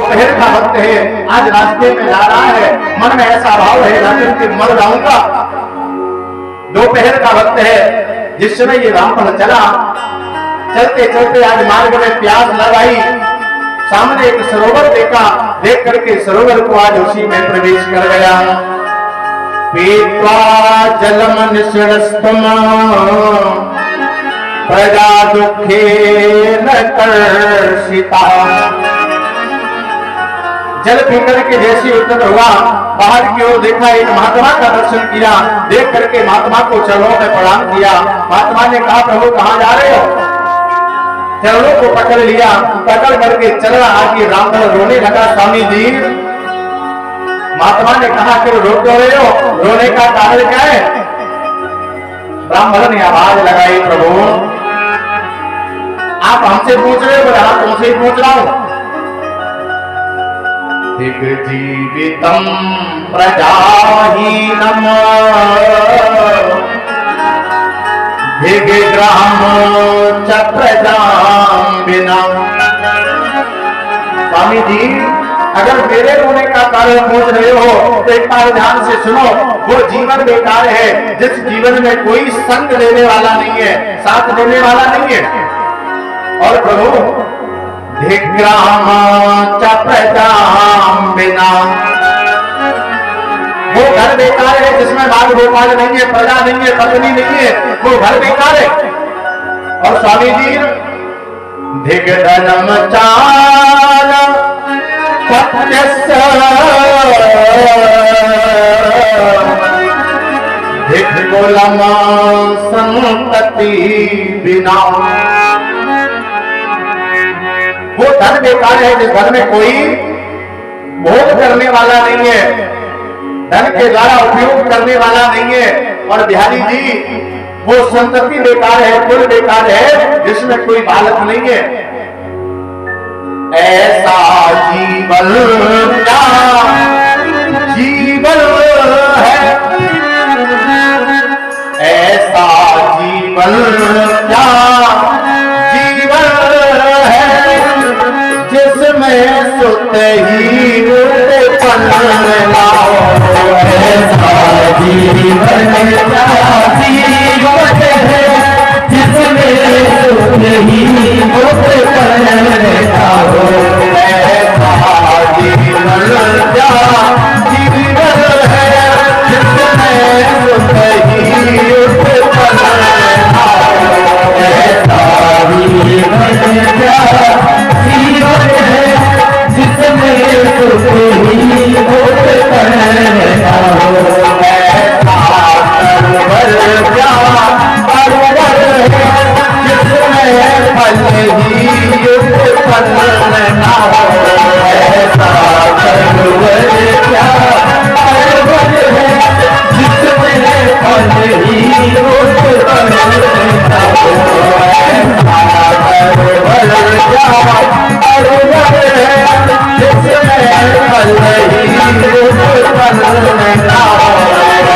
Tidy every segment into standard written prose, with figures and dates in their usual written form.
दोपहर का वक्त है, आज रास्ते में जा रहा है, मन में ऐसा भाव है राजन कि मर जाऊंगा। दोपहर का वक्त है, जिस समय ये रामफल चला, चलते चलते आज मार्ग में प्यास लगाई, सामने एक सरोवर देखा, देख करके सरोवर को आज उसी में प्रवेश कर गया। पीत्वा जलम निष्णस्तम प्रजा दुखे न कर्षिता। जल पीकर के जैसे उत्तर हुआ, बाहर की ओर देखा, एक महात्मा का दर्शन किया, देख करके महात्मा को चरणों में प्रणाम किया। महात्मा ने कहा, प्रभु कहाँ जा रहे हो? चरणों को पकड़ लिया, पकड़ करके चल रहा कि रामफल रोने लगा, स्वामी जी। महात्मा ने कहा कि रो क्यों रहे हो, रोने का कारण क्या है? रामफल ने आवाज लगाई, प्रभु आप हमसे पूछ रहे हो? बोले हाँ, तुमसे ही पूछ रहा हूं। दिग्जीवितम प्रजाहीनम दिग्ग्राम च प्रजाम बिना। स्वामी जी, अगर मेरे रोने का कारण पूछ रहे हो तो एक बार ध्यान से सुनो। वो जीवन बेकार है जिस जीवन में कोई संग लेने वाला नहीं है, साथ देने वाला नहीं है। और प्रभु धिग्राम च प्रजाम बिना, वो घर बेकार है जिसमें बाल गोपाल नहीं है, प्रजा नहीं है, पत्नी नहीं है, वो घर बेकार है। और स्वामी जी, धिग्धनम चाल पत्यस्य धिग्कुलम संतति बिना। वो धन बेकार है जिस घर में कोई भोग करने वाला नहीं है, धन के द्वारा उपयोग करने वाला नहीं है। और बिहारी जी, वो संतति बेकार है, कुल बेकार है जिसमें कोई बालक नहीं है। ऐसा जीवन क्या जीवन है, ऐसा जीवन क्या जीवन है, जिसमें सुत ही पन लाओ। ऐसा जीवन क्या जीवन है, जिसमें सुत ही पन लाओ। ऐसा जीवन क्या जीवन है, जिसमें सुत ही पन लाओ। ऐसा जीवन क्या जीवन है, जिसमें सुख ही पन लाओ। ऐसा परवर क्या परवर है, जिसमें फल ही पन लाओ। ऐसा परवर क्या परवर है, जिसमें फल ही पन लाओ। ऐसा परवर क्या परवर है, जिसमें फल ही पन लाओ। ऐसा परवर क्या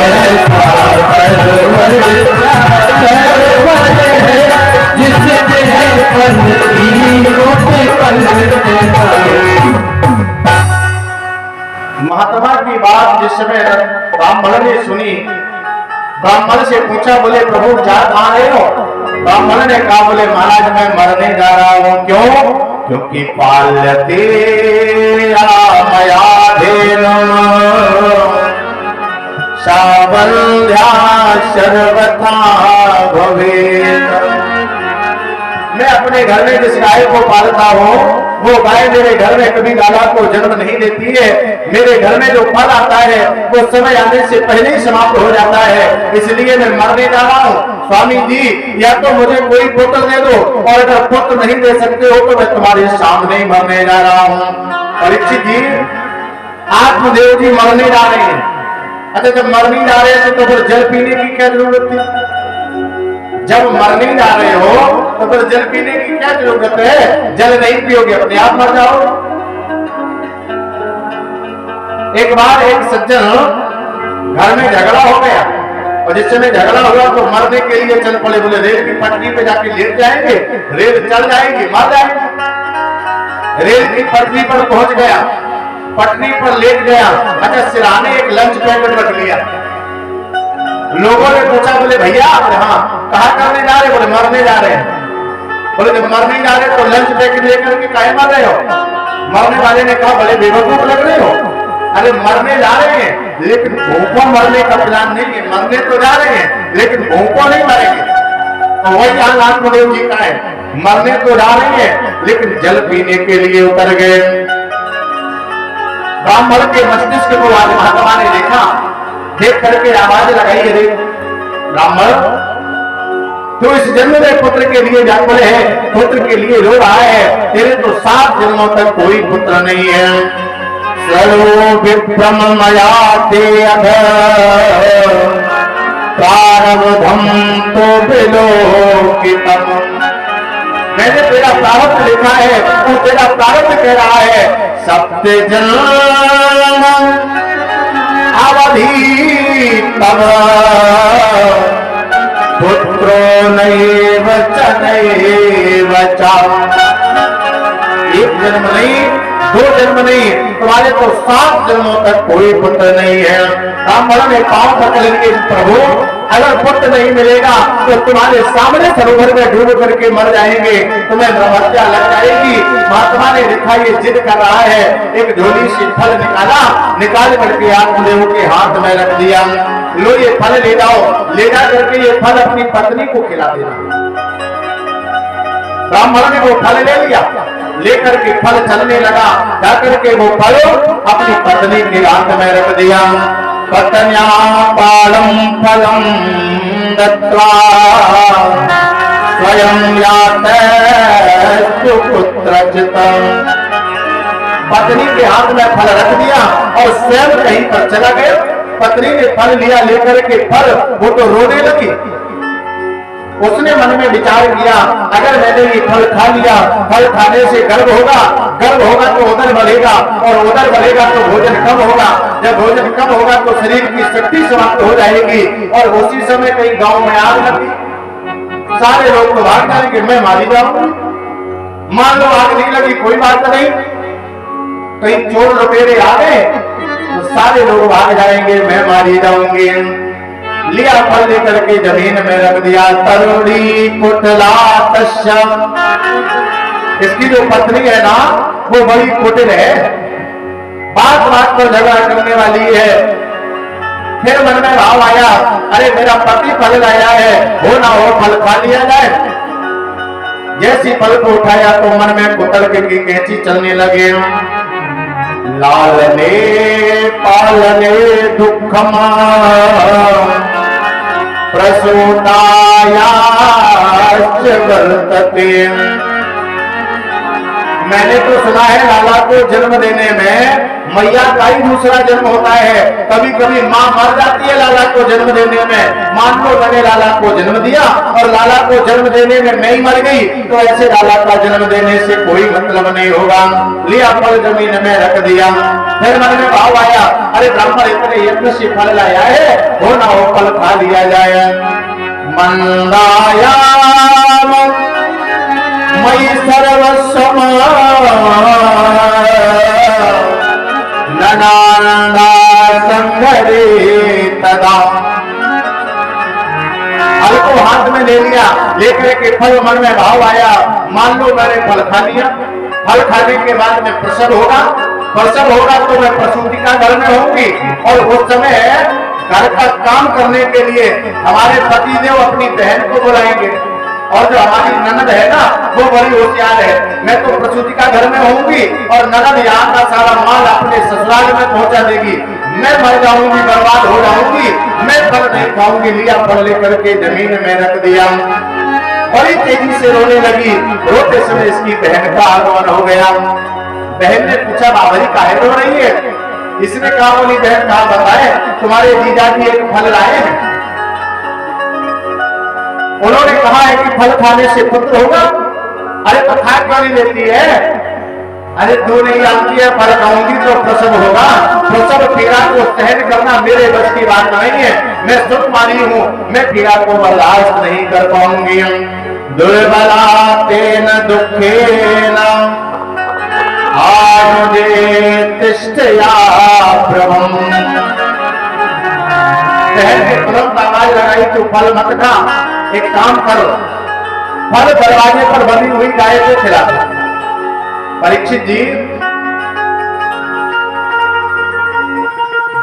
परवर है, जिसमें फल ही पन लाओ। महात्मा की बात जिस समय ब्राह्मण ने सुनी, ब्राह्मण से पूछा, बोले प्रभु जा कहाँ रहे हो? ब्राह्मण ने कहा, बोले महाराज मैं मरने जा रहा हूँ। क्यों? क्योंकि पाल्यते मयाधेनु सावंध्या सर्वथा भवेत्। मैं अपने घर में जिस गाय को पालता हूँ, वो गाय मेरे घर में कभी लाला को जन्म नहीं देती है। मेरे घर में जो फल आता है वो समय आने से पहले ही समाप्त हो जाता है, इसलिए मैं मरने जा रहा हूँ। स्वामी जी, या तो मुझे कोई पुत्र दे दो, और अगर पुत्र नहीं दे सकते हो तो मैं तुम्हारे सामने ही मरने जा रहा हूँ। परीक्षित जी, आत्मदेव जी मरने जा रहे हैं। अच्छा, जब मरने जा रहे हैं तो फिर जल पीने की क्या जरूरत थी? जब मरने जा रहे हो तो फिर जल पीने की क्या जरूरत है? जल नहीं पियोगे अपने आप मर जाओ। एक बार एक सज्जन घर में झगड़ा हो गया, और जिस समय झगड़ा हुआ तो मरने के लिए चल पड़े। बोले रेल की पटरी पे जाके लेट जाएंगे, रेल चल जाएगी, मर जाएंगे। रेल की पटरी पर पहुंच गया, पटरी पर लेट गया। अच्छा, सिराने एक लंच पैकेट रख लिया। लोगों ने पूछा, बोले भैया हाँ कहा करने जा रहे? बोले मरने जा रहे हैं। बोले जब मरने जा रहे तो लंच पैकेट लेकर के काहे मर रहे हो? मरने वाले ने कहा, बड़े बेवकूफ लग रहे हो। अरे मरने जा रहे हैं लेकिन भूखों मरने का प्लान नहीं है। मरने तो जा रहे हैं लेकिन भूखों नहीं मरेंगे। तो वही हाल आत्मदेव जी का है, मरने तो जा रहे हैं लेकिन जल पीने के लिए उतर गए। ब्राह्मण के मस्तिष्क को आज महात्मा ने देखा, देख करके आवाज लगाई, अरे ब्राह्मण तो इस जन्म में पुत्र के लिए जागल है, पुत्र के लिए रो रहा है। तेरे तो 7 जन्मों तक कोई पुत्र नहीं है। सर्व विक्रम मयाते अध प्रारब्धम तो विलोकितम। मैंने तेरा प्रारब्ध लिखा है, तू तेरा प्रारब्ध कह रहा है। सप्त जन्म अवधि तब पुत्रो नैव च नैव च। एक जन्म नहीं, 2 जन्म नहीं, तुम्हारे तो 7 जन्मों तक कोई पुत्र नहीं है। ब्राह्मण ने पांव पकड़ लिए, प्रभु अगर पुत्र नहीं मिलेगा तो तुम्हारे सामने सरोवर में डूब करके मर जाएंगे, तुम्हें ब्रह्महत्या लग जाएगी। महात्मा ने लिखा, ये जिद कर रहा है। एक झोली से फल निकाल करके आत्मदेव के हाथ में रख दिया। लो ये फल ले जाओ, ले जा करके ये फल अपनी पत्नी को खिला देना। ब्राह्मण ने वो फल ले लिया, लेकर के फल चलने लगा। जाकर के वो फल अपनी पत्नी के हाथ में रख दिया। पत्न्या पालम फलम दत्वा स्वयं याते सुपुत्रचितम। पत्नी के हाथ में फल रख दिया और स्वयं कहीं पर चला गया। पत्नी ने फल लिया, लेकर के फल वो तो रोने लगी। उसने मन में विचार किया, अगर मैंने ये फल खा लिया, फल खाने से गर्भ होगा, गर्भ होगा तो उदर बढ़ेगा और उदर बढ़ेगा तो भोजन कम होगा। जब भोजन कम होगा तो शरीर की शक्ति समाप्त हो जाएगी और उसी समय कहीं गांव में आग लगी, सारे लोग तो भाग जाएंगे, मैं मारी जाऊंगी। मान लो आग नहीं लगी, कोई बात नहीं, कहीं चोर लुटेरे आ गए तो सारे लोग भाग जाएंगे, मैं मारी जाऊंगी। लिया फल लेकर के जमीन में रख दिया। तरुणी कुटला तस्या। इसकी जो पत्नी है ना वो बड़ी कुटिल है, बात बात पर झगड़ा करने वाली है। फिर मन में भाव आया, अरे मेरा पति फल लाया है, हो ना हो फल खा लिया जाए। जैसी फल को उठाया तो मन में कुतर के कैंची चलने लगे। लालने पालने दुखमा प्रसूताया वर्तते। मैंने तो सुना है लाला को जन्म देने में मैया का ही दूसरा जन्म होता है। कभी कभी माँ मर जाती है लाला को जन्म देने में। मान लो मैंने लाला को जन्म दिया और लाला को जन्म देने में मैं ही मर गई तो ऐसे लाला का जन्म देने से कोई मतलब नहीं होगा। लिया फल जमीन में रख दिया। फिर मन में भाव आया, अरे ब्राह्मण इतने यत्न से फल लाया है, हो ना हो फल खा लिया जाए। मंदाया मई सर्वस्व ननानंदा संघरे तदा। फल को हाथ में ले लिया, लेकर के फल मन में भाव आया, मान लो मैंने फल खा लिया, फल खाने के बाद में प्रसव होगा, प्रसव होगा तो मैं प्रसूति का घर में होंगी और उस समय घर का काम करने के लिए हमारे पतिदेव अपनी बहन को बुलाएंगे और जो हमारी ननद है ना वो बड़ी होशियार है। मैं तो प्रसूति का घर में होंगी और ननद यहाँ का सारा माल अपने ससुराल में पहुंचा देगी। मैं मर जाऊंगी, बर्बाद हो जाऊंगी, मैं फल नहीं खाऊंगी। लिया फल लेकर के जमीन में रख दिया। बड़ी तेजी से रोने लगी। रोते समय इसकी बहन का आगमन हो गया। बहन ने पूछा, बाबरी काहे रो रही है? इसने कहा, बोली बहन कहा बताए, तुम्हारे जीजा जी एक फल लाए हैं, उन्होंने कहा है कि फल खाने से पुत्र होगा। अरे तो खा क्यों नहीं लेती है? अरे तू नहीं जानती है, फल खाऊंगी तो प्रसव होगा, प्रसव पीड़ा को सहन करना मेरे बस की बात नहीं है। मैं सुकुमारी हूँ, मैं पीड़ा को बर्दाश्त नहीं कर पाऊंगी। दुर्बला तेन दुखेन आनुजे निष्ठया प्रभम। बहन के तुरंत आवाज लगाई तो फल मत खा, एक काम करो, फल दरवाजे पर बंधी हुई गाय को खिला दो। परीक्षित जी,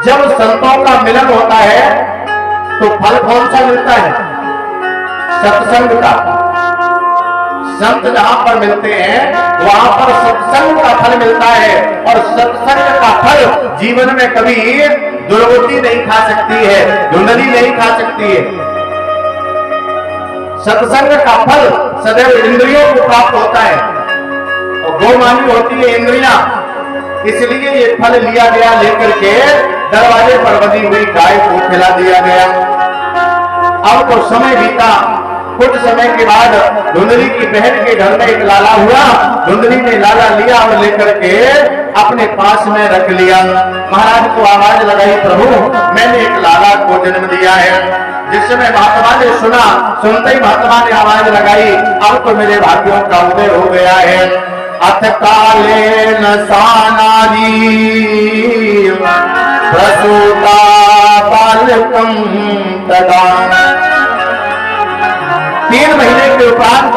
जब संतों का मिलन होता है तो फल कौन सा मिलता है? सत्संग का। संत जहां पर मिलते हैं वहां पर सत्संग का फल मिलता है, और सत्संग का फल जीवन में कभी दुर्गति नहीं खा सकती है, धुंधली नहीं खा सकती है। सत्संग का फल सदैव इंद्रियों को प्राप्त होता है, और गोमानी होती है इंद्रियां, इसलिए ये फल लिया गया, लेकर के दरवाजे पर बंधी हुई गाय को खिला दिया गया। अब तो समय बीता, कुछ समय के बाद धुंधली की बहन के घर में एक लाला हुआ। धुंधली ने लाला लिया और लेकर के अपने पास में रख लिया। महाराज को आवाज लगाई, प्रभु मैंने एक लाला को जन्म दिया है। जिस समय महात्मा ने सुना, सुनते ही महात्मा ने आवाज लगाई, अब तो मेरे भाग्यों का उदय हो गया है। अथ काले न सानारी प्रसूता बालकम तदा। 3 महीने के उपरांत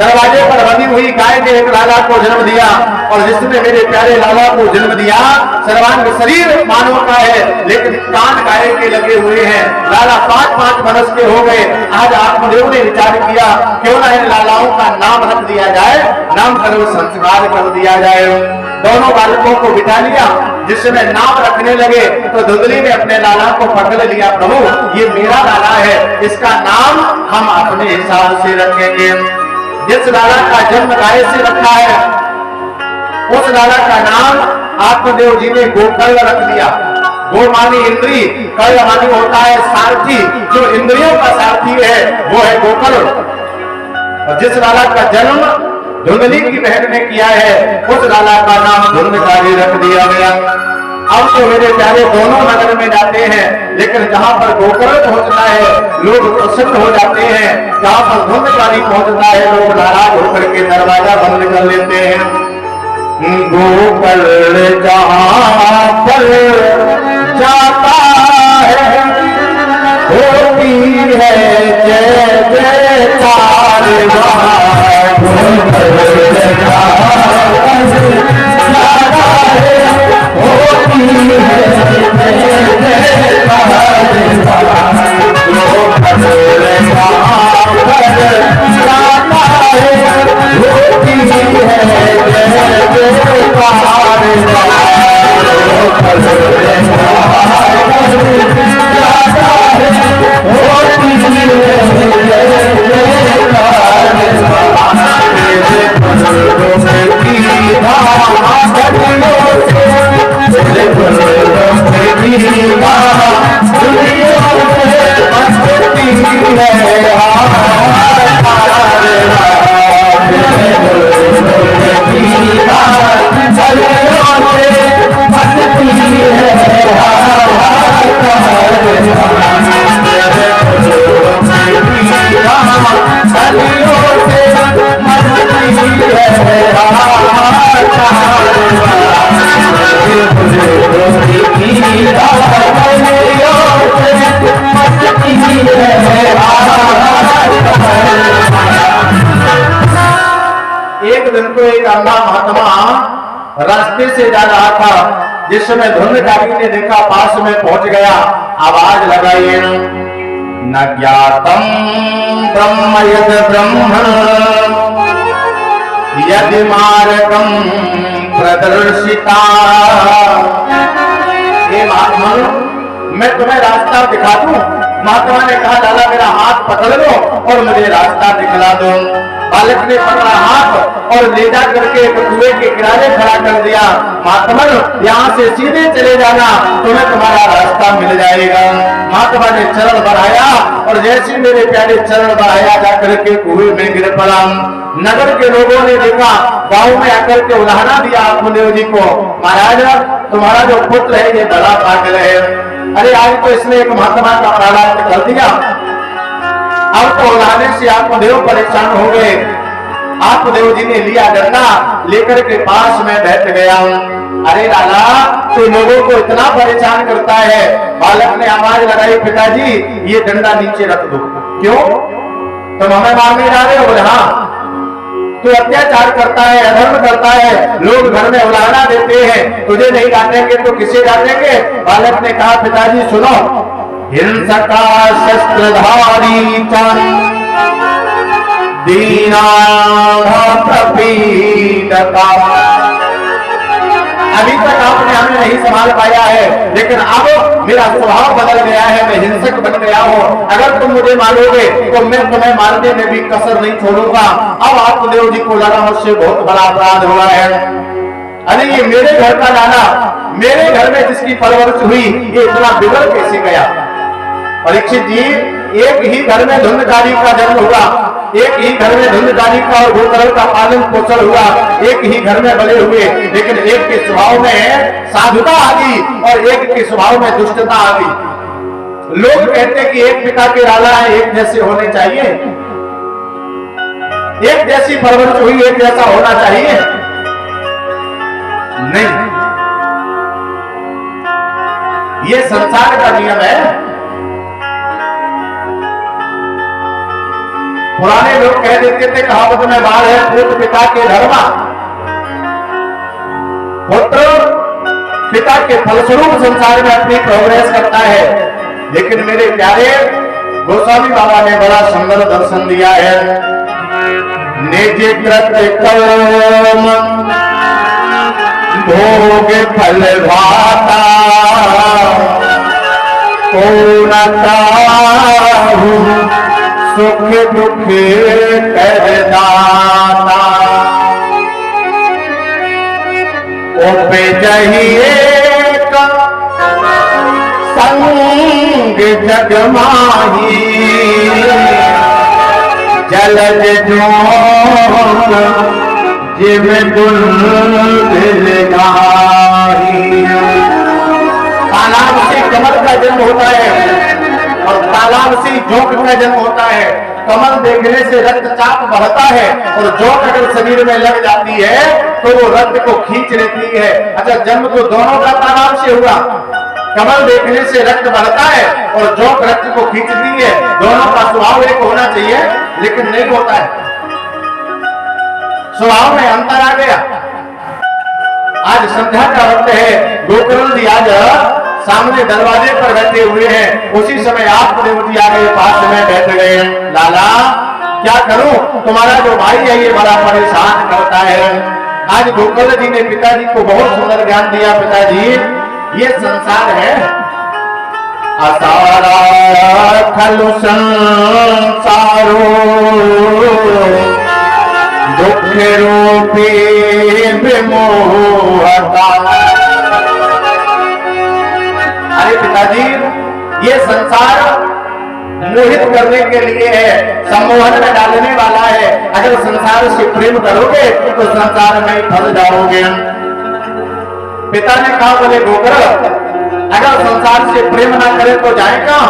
दरवाजे पर बंधी हुई गाय ने एक लाला को जन्म दिया, और जिसने मेरे प्यारे लाला को जन्म दिया, सर्वांग शरीर मानव का है लेकिन कान गाय के लगे हुए हैं। लाला 5-5 वर्ष के हो गए। आज आत्मदेव ने विचार किया, क्यों ना इन लालाओं का नाम रख दिया जाए, नामकरण संस्कार कर दिया जाए। दोनों बालकों को बिठा लिया। जिस समय नाम रखने लगे तो धुंधली ने अपने लाला को पकड़ लिया, प्रभु ये मेरा लाला है, इसका नाम हम अपने हिसाब से रखेंगे। जिस लाला का जन्म गाय से रखा है, उस लाला का नाम आत्मदेव जी ने गोकर्ण रख दिया। गो मानी इंद्री, कर्ण मानी होता है सारथी, जो इंद्रियों का सारथी है वो है गोकर्ण। और जिस लाला का जन्म धुंधली की बहन ने किया है, उस लाला का नाम धुंधकारी रख दिया गया। अब तो मेरे प्यारे दोनों नगर में जाते हैं, लेकिन जहां पर गोकर्ण पहुंचता है लोग प्रसन्न हो जाते हैं, जहां पर धुंधकारी पहुंचता है लोग नाराज होकर के दरवाजा बंद कर लेते हैं। गोकर्ण जहां पर जाता है होती है जय जयकार, गोकर्ण जहां जाता है होती है जय जयकार, गोकर्ण जहां पर जाता है होती है जय एक दिन को एक अंधा महात्मा रास्ते से जा रहा था। जिस समय धुंधकारी ने देखा, पास में पहुंच गया, आवाज लगाई, न ज्ञातम ब्रह्म यद ब्रह्म यदि मार्गम प्रदर्शिता। हे महात्मा, मैं तुम्हें रास्ता दिखा दूं। महात्मा ने कहा, लाला मेरा हाथ पकड़ लो और मुझे रास्ता दिखला दो। बालक ने पकड़ा हाथ और ले जा करके एक कुएं के किनारे खड़ा कर दिया। महात्मा यहाँ से सीधे चले जाना, तुम्हें तुम्हारा रास्ता मिल जाएगा। महात्मा ने चरण बढ़ाया और जैसे मेरे प्यारे चरण बढ़ाया जाकर के कुएं में गिर पड़ा। नगर के लोगों ने देखा, गांव में आकर के उदाहरणा दिया आत्मदेव जी को, महाराज तुम्हारा जो पुत्र है ये बड़ा पागल है। अरे आज तो इसने एक महात्मा का प्राणांत कर दिया। अब तो उलाने से आत्मदेव परेशान हो गए। आत्मदेव जी ने लिया डंडा, लेकर के पास में बैठ गया। अरे लाला, तो लोगों को इतना परेशान करता है। बालक ने आवाज लगाई, पिताजी ये डंडा नीचे रख दो। क्यों? तुम हमें मारने जा रहे हो? बोले हाँ। तू अत्याचार करता है, अधर्म करता है, लोग घर में उलाहना देते हैं, तुझे नहीं डांटेंगे तो किसे डांटेंगे? बालक ने कहा, पिताजी सुनो, हिंसका शस्त्रधारी दीना प्रपीड़का। अभी तक आपने हमें नहीं संभाल पाया है, लेकिन अब मेरा स्वभाव बदल गया है, मैं हिंसक बन गया हूँ। अगर तुम मुझे मारोगे तो मैं तुम्हें मारने में भी कसर नहीं छोड़ूंगा। अब आत्मदेव जी को लगा मुझसे बहुत बड़ा अपराध हुआ है। अरे ये मेरे घर का लाला, मेरे घर में जिसकी परवरिश हुई, ये इतना बिगड़ कैसे गया? परीक्षित जी, एक ही घर में धुंधकारी का जन्म हुआ, एक ही घर में धुंधकारी का और गोकर्ण का पालन पोषण हुआ, एक ही घर में बड़े हुए, लेकिन एक के स्वभाव में साधुता आ गई और एक के स्वभाव में दुष्टता आ गई। लोग कहते कि एक पिता के लाला है, एक जैसे होने चाहिए, एक जैसी परवरिश हुई, एक जैसा होना चाहिए। नहीं, ये संसार का नियम है। पुराने लोग कह देते थे, कहावत में बात है, पुत्र पिता के धर्मा। पुत्र पिता के फलस्वरूप संसार में अपनी प्रोग्रेस करता है। लेकिन मेरे प्यारे गोस्वामी बाबा ने बड़ा सुंदर दर्शन दिया है। निज कृत कर्म भोग फल भाता, पूर्णता सुख दुख करदाता। उपजहिए संग जग माही, जलज जोग जिव दुर्दिल गाही। तालाब से कमल का जन्म होता है और तालाब से जोंक का जन्म होता है। कमल देखने से रक्तचाप बढ़ता है और जोंक अगर शरीर में लग जाती है तो वो रक्त को खींच लेती है। अच्छा, जन्म तो दोनों का तालाब से हुआ। कमल देखने से रक्त बढ़ता है और जोंक रक्त को खींचती है। दोनों का स्वभाव एक होना चाहिए, लेकिन नहीं होता है। स्वभाव में अंतर आ गया। आज संध्या का वक्त है, गोकर्ण जी आज सामने दरवाजे पर बैठे हुए हैं। उसी समय आत्मदेव जी आ गए, पास में बैठ गए। लाला, क्या करूं, तुम्हारा जो भाई है ये बड़ा परेशान करता है। आज गोकर्ण जी ने पिताजी को बहुत सुंदर ज्ञान दिया। पिताजी, ये संसार है, असारा खलु संसारो दुख रूपी विमोहता। अरे पिताजी, ये संसार मोहित करने के लिए है, सम्मोहन में डालने वाला है। अगर संसार से प्रेम करोगे तो संसार में फंस जाओगे। पिता ने कहा, बोले गोकर्ण, अगर संसार से प्रेम ना करे तो जाए कहां?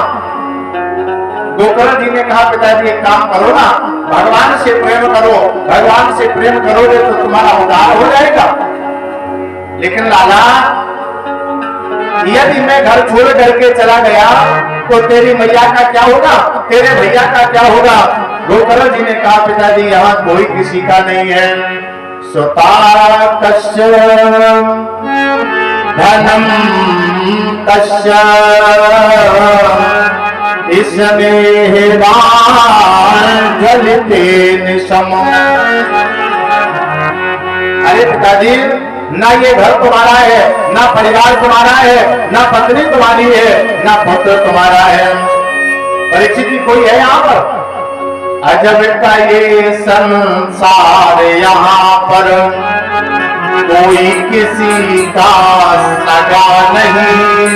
गोकर्ण जी ने कहा, पिताजी एक काम करो ना, भगवान से प्रेम करो। भगवान से प्रेम करोगे तो तुम्हारा उद्धार हो जाएगा। लेकिन लाला, यदि मैं घर छोड़ करके चला गया तो तेरी मैया का क्या होगा, तेरे भैया का क्या होगा? गोकर्ण जी ने कहा, पिताजी यहाँ कोई किसी का नहीं है। सुता कश्य धनम कश्य इसमें जलते निशम। अरे पिताजी, ना ये घर तुम्हारा है, ना परिवार तुम्हारा है, ना पत्नी तुम्हारी है, ना पुत्र तुम्हारा है। परीक्षित जी, कोई है यहाँ पर? अजब का ये संसार, यहाँ पर कोई किसी का सगा नहीं।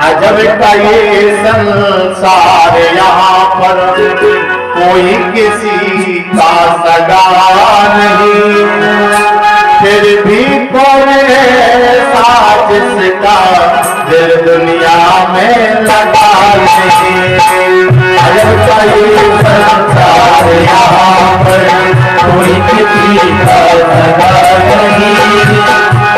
अजब का ये संसार, यहाँ पर कोई किसी का सगा नहीं। फिर भी कोई साजिश का दिल दुनिया में लगा नहीं। अजब का ये संसार, यहाँ पर कोई किसी का सगा नहीं।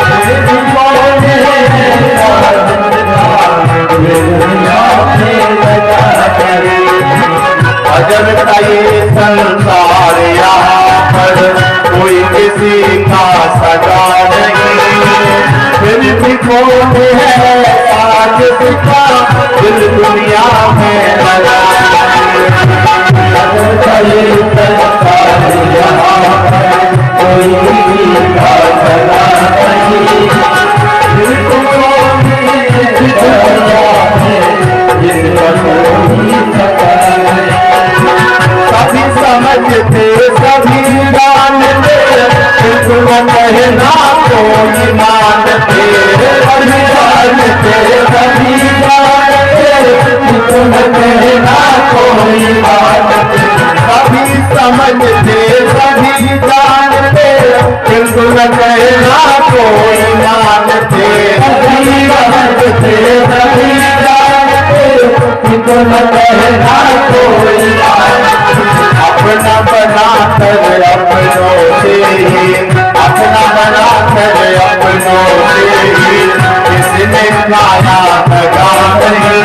जानते, सभी जानते, सभी जानते, तुम कहना कोई बात, सभी समझते, सभी जानते, तुम कहना कोई जानते, सभी समझते, सभी जानते, तुम कहना कोई बात। अपना बना कर अपनों से, अपना बना कर अपनों से, किसने खाया लगा नहीं,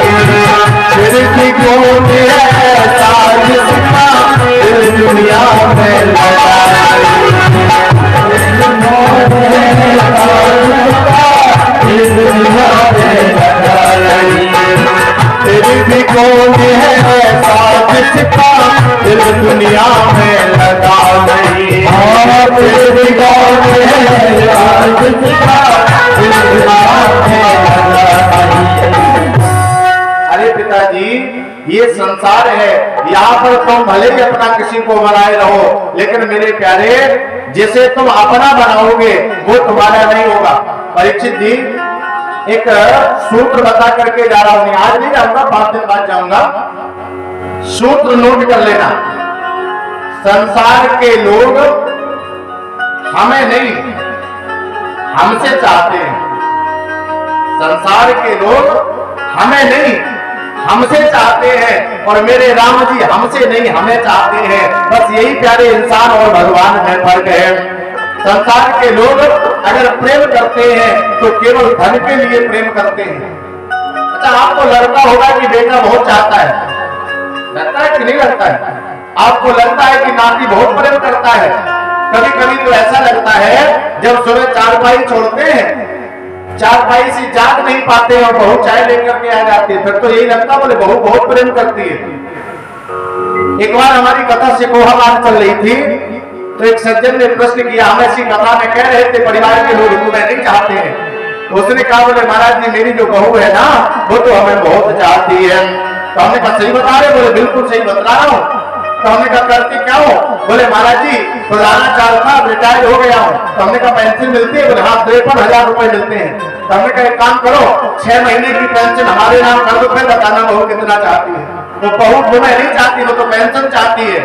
फिर भी कौन ऐसा जिसका इस दुनिया में लगा, इस दुनिया में लगा नहीं, फिर भी कौन है ऐसा जिसका दिल दुनिया में लगा नहीं, फिर भी कौन है ऐसा जिसका दिल दुनिया में लगा नहीं। अरे पिताजी, ये संसार है, यहाँ पर तुम भले ही अपना किसी को बनाए रहो, लेकिन मेरे प्यारे जिसे तुम अपना बनाओगे वो तुम्हारा नहीं होगा। परीक्षित जी, एक सूत्र बता करके जा रहा हूं, आज नहीं जाऊंगा, 5 दिन बाद जाऊंगा। सूत्र नोट कर लेना। संसार के लोग हमें नहीं, हमसे चाहते हैं। संसार के लोग हमें नहीं, हमसे चाहते हैं, और मेरे राम जी हमसे नहीं, हमें चाहते हैं। बस यही प्यारे इंसान और भगवान में फर्क है। संसार के लोग अगर प्रेम करते हैं तो केवल धन के लिए प्रेम करते हैं। अच्छा, आपको लगता होगा कि बेटा बहुत चाहता है, लगता है कि नहीं लगता है? आपको लगता है कि नाती बहुत प्रेम करता है। कभी कभी तो ऐसा लगता है जब सुबह चारपाई छोड़ते हैं, चारपाई से जाग नहीं पाते और बहू चाय लेकर के आ जाती है, फिर तो यही लगता बोले बहू बहुत प्रेम करती है। एक बार हमारी कथा सिकोहा बात चल रही थी, तो एक सज्जन ने प्रश्न किया, हम ऐसी कथा में कह रहे थे परिवार के लोग तुम्हें नहीं चाहते हैं। तो उसने कहा बोले महाराज जी मेरी जो बहू है ना वो तो हमें बहुत चाहती है। तो हमने कहा सही बता रहे? बोले बिल्कुल सही बता रहा हूँ। तो हमने कहा करती क्या हो? बोले महाराज जी पुराना चाल था, रिटायर हो गया हूँ। तो हमने कहा पेंशन मिलती है? बोले हाँ 53,000 रुपए मिलते हैं। तो हमने कहा एक काम करो 6 महीने की पेंशन हमारे नाम कर दो, फिर बताना बहू कितना चाहती है। तो बहू तुम्हें नहीं चाहती, वो तो पेंशन चाहती है।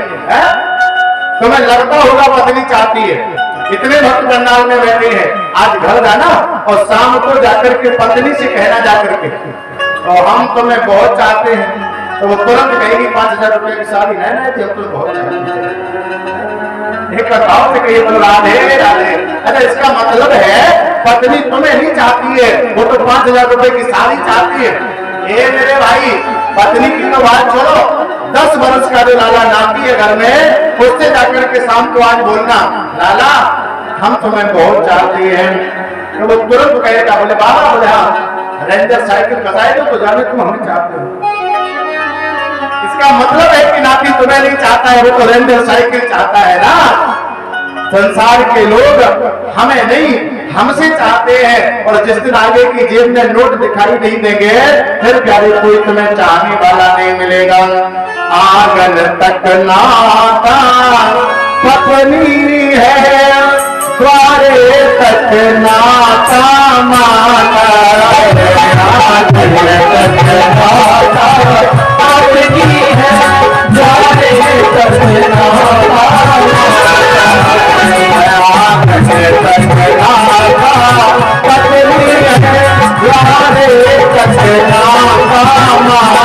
तुम्हें लगता होगा पत्नी चाहती है। इतने भक्त पंडाल में बैठे हैं, आज घर जाना और शाम को जाकर के पत्नी से कहना जाकर के और हम तुम्हें बहुत चाहते हैं, तो वो तुरंत कहेगी 5,000 रुपए की साड़ी है ना, हम तो बहुत चाहते हैं। एक बताओ से कहिए बोल राधे राधे। अच्छा, इसका मतलब है पत्नी तुम्हें नहीं चाहती है, वो तो 5,000 रुपए की साड़ी चाहती है। ये मेरे भाई पत्नी की तो बात छोड़ो, 10 वर्ष का जो लाला नाती है घर में, उससे जाकर के शाम को आज बोलना लाला हम तुम्हें बहुत चाहते हैं, तो वो तुरंत कहेगा बोले बाबा बोले हाँ रेंजर साइकिल बताए दो तो जाने तुम हमें चाहते हो। इसका मतलब है कि नाती तुम्हें नहीं चाहता है, वो तो रेंजर साइकिल चाहता है ना। संसार के लोग हमें नहीं हमसे चाहते हैं, और जिस दिन आगे की जेब में नोट दिखाई नहीं देंगे फिर प्यारे कोई तुम्हें चाहने वाला नहीं मिलेगा। आंगन तक नाता पत्नी है, द्वारे तक नाता माता, आंगन तक नाता पत्नी है, द्वारे तक नाता, आंगन तक नाता पत्नी है, द्वारे तक नाता माता,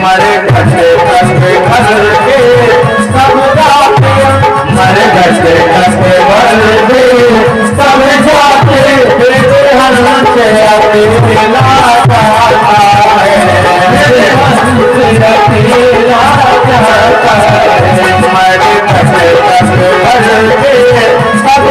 मरे घटे घटे घर के सब जाते, मरे घटे घटे घर के सब जाते, हर से अपने मिलाता है, मेरे मन से अकेला जाता है। मरे घटे घटे घर के सब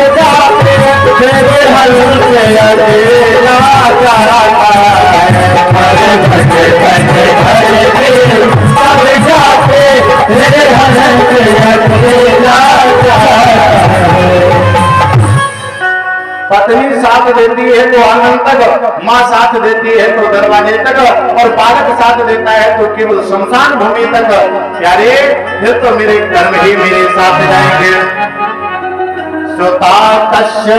देती है तो आंगन तक, माँ साथ देती है तो दरवाजे तक, और बालक साथ देता है तो केवल शमशान भूमि तक। प्यारे, फिर तो मेरे कर्म ही मेरे साथ जाएंगे। सुता कश्य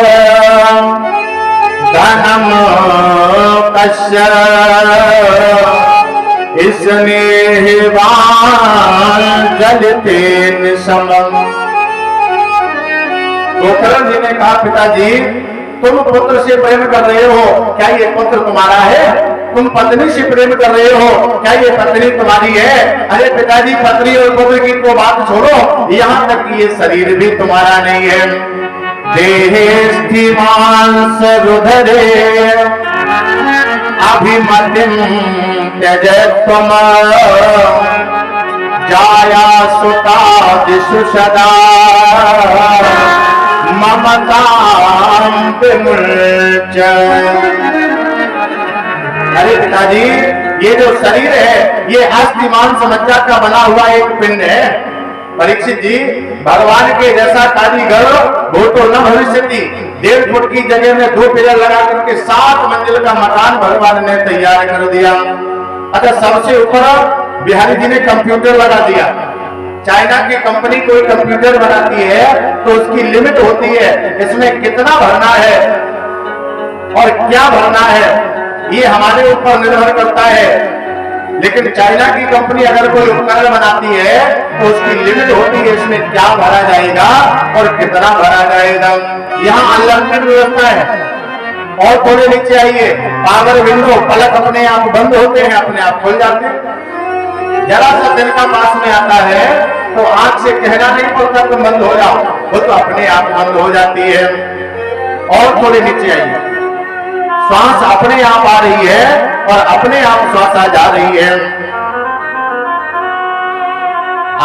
धनम कश्य स्नेहवान जलते समम। गोकर्ण जी ने कहा, पिताजी तुम पुत्र से प्रेम कर रहे हो, क्या ये पुत्र तुम्हारा है? तुम पत्नी से प्रेम कर रहे हो, क्या ये पत्नी तुम्हारी है? अरे पिताजी, पत्नी और पुत्र की तो बात छोड़ो, यहाँ तक कि ये शरीर भी तुम्हारा नहीं है। देहेष्ठिमांस रुधरे अभिमतिम त्यजत्वम जाया सुता दिशु सदा ममतां विमुच्य। अरे पिताजी, ये जो शरीर है ये अस्थि मांस मज्जा का बना हुआ एक पिंड है। परीक्षित जी, भगवान के जैसा कारीगर वो तो न भविष्य थी। 1.5 फुट की जगह में 2 पिलर लगा करके 7 मंजिल का मकान भगवान ने तैयार कर दिया। अच्छा, सबसे ऊपर बिहारी जी ने कंप्यूटर लगा दिया। चाइना की कंपनी कोई कंप्यूटर बनाती है तो उसकी लिमिट होती है, इसमें कितना भरना है और क्या भरना है ये हमारे ऊपर निर्भर करता है। लेकिन चाइना की कंपनी अगर कोई उपकरण बनाती है तो उसकी लिमिट होती है, इसमें क्या भरा जाएगा और कितना भरा जाएगा। यहाँ अनलिमिटेड व्यवस्था है। और थोड़े नीचे आइए, पावर विंडो, पलक अपने आप बंद होते हैं, अपने आप खुल जाते हैं। जरा सा दिन का पास में आता है तो आंख से कहना नहीं पड़ता तुम बंद हो जाओ, वो तो अपने आप बंद हो जाती है। और थोड़े नीचे आइए, श्वास अपने आप आ रही है और अपने आप श्वास आ जा रही है।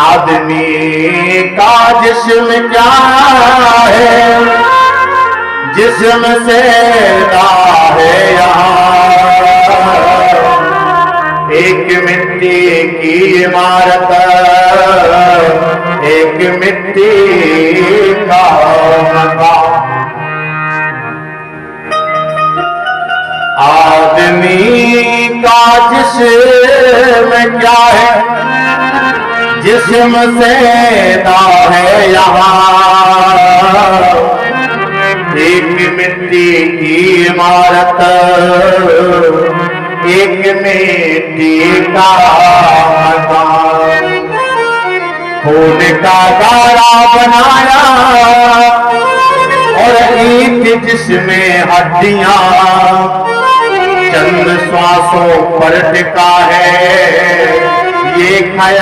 आदमी का जिस्म क्या है, जिस्म से है यहाँ एक मिट्टी की इमारत, एक मिट्टी का मकान। आदमी का जिस्म क्या है, जिस्म से है यहाँ एक मिट्टी की इमारत, एक मिट्टी का मकान। खून का गारा बनाया और ईद जिसमें हड्डियां, चंद श्वासों पर टिका है ये ख्याल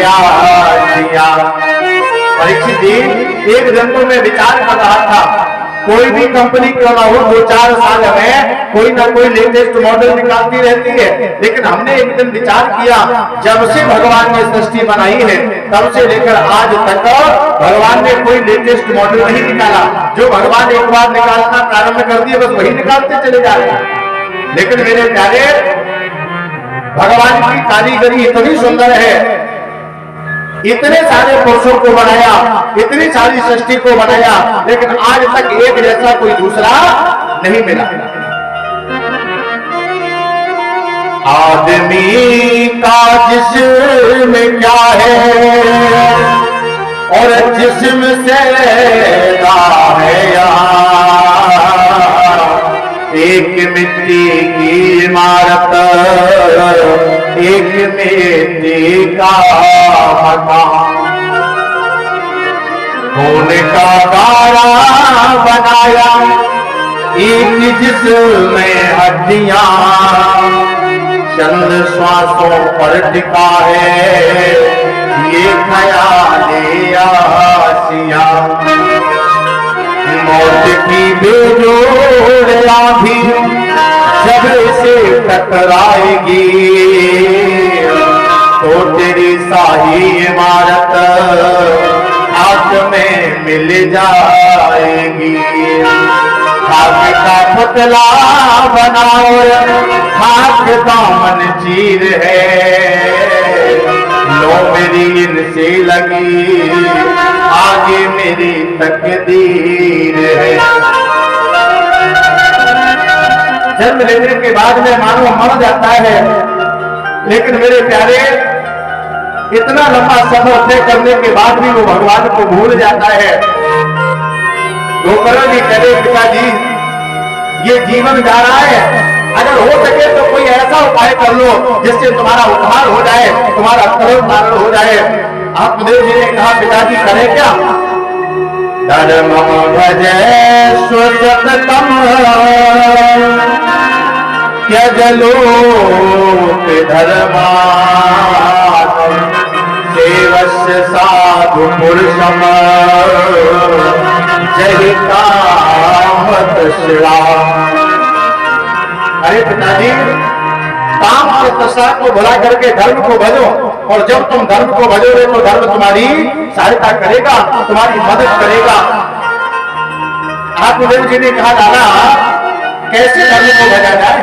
आशिया। परीक्षित जी, एक दिन तो मैं विचार कर रहा था, कोई भी कंपनी क्यों ना हो 2-4 साल में कोई ना कोई लेटेस्ट मॉडल निकालती रहती है। लेकिन हमने एक दिन विचार किया, जब से भगवान ने सृष्टि बनाई है तब से लेकर आज तक भगवान ने कोई लेटेस्ट मॉडल नहीं निकाला। जो भगवान एक बार निकालना प्रारंभ कर दिए बस वही निकालते चले जा रहे हैं। लेकिन मेरे प्यारे, भगवान की कारीगरी इतनी सुंदर है, इतने सारे पुरुषों को बनाया, इतनी सारी सृष्टि को बनाया, लेकिन आज तक एक जैसा कोई दूसरा नहीं मिला। आदमी का जिस्म क्या है और जिस्म से है यहाँ एक मिट्टी की इमारत, एक मिट्टी का मकान। खून का गारा बनाया एक जिसमें हड्डियां, चंद श्वासों पर टिका है ये ख्याल आशिया। मौत की बेजोड़ आंधी जब से टकराएगी तो तेरी शाही इमारत आग में मिल जाएगी। खाक का पुतला बनाओ, खाक दामन चीर है, लो मेरी इनसे लगी आगे मेरी तकदीर है। जन्म लेने के बाद में मानव मर जाता है, लेकिन मेरे प्यारे इतना लंबा सफर तय करने के बाद भी वो भगवान को भूल जाता है। गोकर्ण जी कहे पिताजी ये जीवन जा रहा है, अगर हो सके तो कोई ऐसा उपाय कर लो जिससे तुम्हारा उद्धार हो जाए, तुम्हारा करोड़ धारण हो जाए। आत्मदेव जी ने कहा पिताजी करे क्या? धर्म भजे स्वसततम त्यजलोक धर्मा सेवस्य साधु पुरुषम जहि कामत श्राम। अरे पिताजी काम और तस्सा को भुला करके धर्म को भजो, और जब तुम धर्म को भजोगे तो धर्म तुम्हारी सहायता करेगा, तुम्हारी मदद करेगा। आत्मदेव जी ने कहा दादा कैसे धर्म को भजा जाए?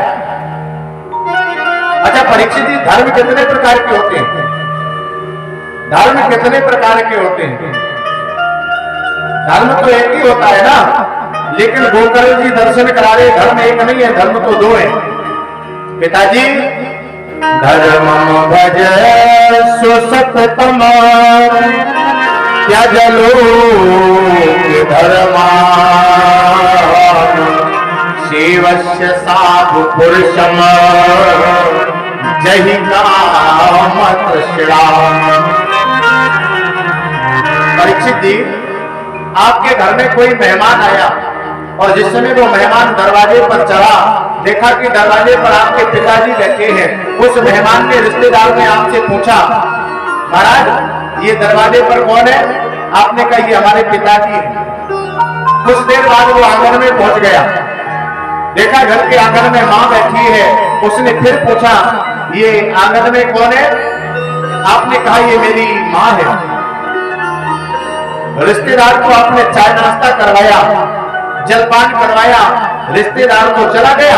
अच्छा परीक्षित जी धर्म कितने प्रकार के होते हैं? धर्म कितने प्रकार के होते हैं? धर्म तो एक ही होता है ना, लेकिन गोकर्ण जी दर्शन करा रहे धर्म एक नहीं है, धर्म तो दो है। पिताजी धर्म भज सुसततम त्यजलोक धर्मा शिवस्य साधु पुरुषम जहि कामत श्राम। परीक्षित जी आपके घर में कोई मेहमान आया और जिस समय वो मेहमान दरवाजे पर चढ़ा, देखा कि दरवाजे पर आपके पिताजी बैठे हैं। उस मेहमान के रिश्तेदार ने आपसे पूछा महाराज ये दरवाजे पर कौन है? आपने कहा ये हमारे पिताजी हैं। कुछ देर बाद वो आंगन में पहुंच गया, देखा घर के आंगन में मां बैठी है। उसने फिर पूछा ये आंगन में कौन है? आपने कहा ये मेरी मां है। रिश्तेदार को आपने चाय नाश्ता करवाया, जलपान करवाया, रिश्तेदार को चला गया।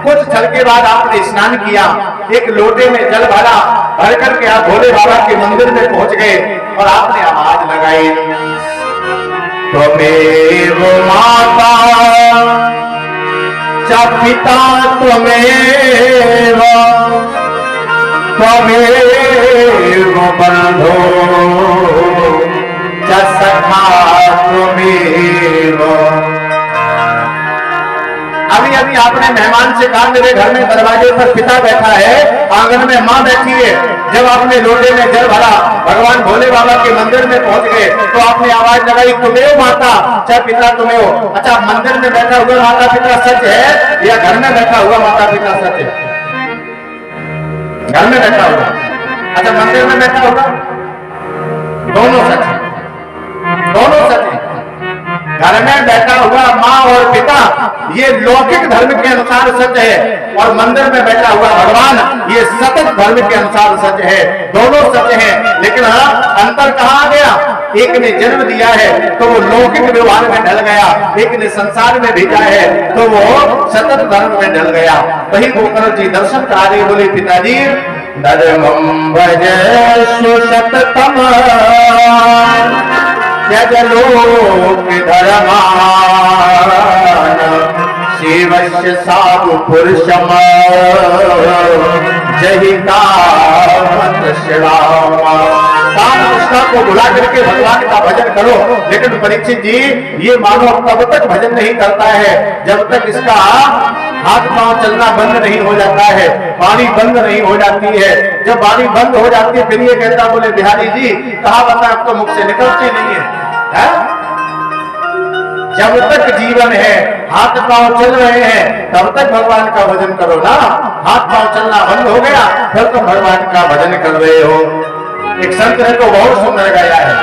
कुछ क्षण के बाद आपने स्नान किया, एक लोटे में जल भरा, भर करके आप भोले बाबा के मंदिर में पहुंच गए और आपने आवाज लगाई त्वमेव माता च पिता त्वमेव त्वमेव बंधो च सखा त्वमेव। अभी अभी आपने मेहमान से कहा मेरे घर में दरवाजे पर पिता बैठा है, आंगन में मां बैठी है। जब आपने लोटे में जल भरा, भगवान भोले बाबा के मंदिर में पहुंच गए तो आपने आवाज लगाई तुम्हें माता चाहे पिता तुम्हें हो। अच्छा मंदिर में बैठा हुआ माता पिता सच है या घर में बैठा हुआ माता पिता सच है? घर में बैठा हुआ। अच्छा मंदिर में बैठा हुआ, दोनों सच है, दोनों सच है। घर में बैठा हुआ माँ और पिता ये लौकिक धर्म के अनुसार सच है, और मंदिर में बैठा हुआ भगवान ये सतत धर्म के अनुसार सच है। दोनों सच हैं, लेकिन हाँ अंतर कहाँ आ गया? एक ने जन्म दिया है तो वो लौकिक व्यवहार में ढल गया, एक ने संसार में भेजा है तो वो सतत धर्म में ढल गया। वही गोकर्ण जी दर्शन करा रहे, बोले पिताजी धर्मं भज सुसततम त्यजलोक धर्मा शिवस्य साधु पुरुषम जहि कामत श्राम। काम निष्ठा को बुला करके भगवान का भजन करो, लेकिन परीक्षित जी ये मानव तब तक भजन नहीं करता है जब तक इसका हाथ पांव चलना बंद नहीं हो जाता है, वाणी बंद नहीं हो जाती है। जब वाणी बंद हो जाती है फिर ये कहता बोले बिहारी जी कहा बता अब तो मुख से निकलते नहीं है? जब तक जीवन है, हाथ पांव चल रहे हैं, तब तक भगवान का भजन करो ना। हाथ पांव चलना बंद हो गया फिर तुम भगवान का भजन कर रहे हो। एक संत है तो बहुत सुंदर गाया है,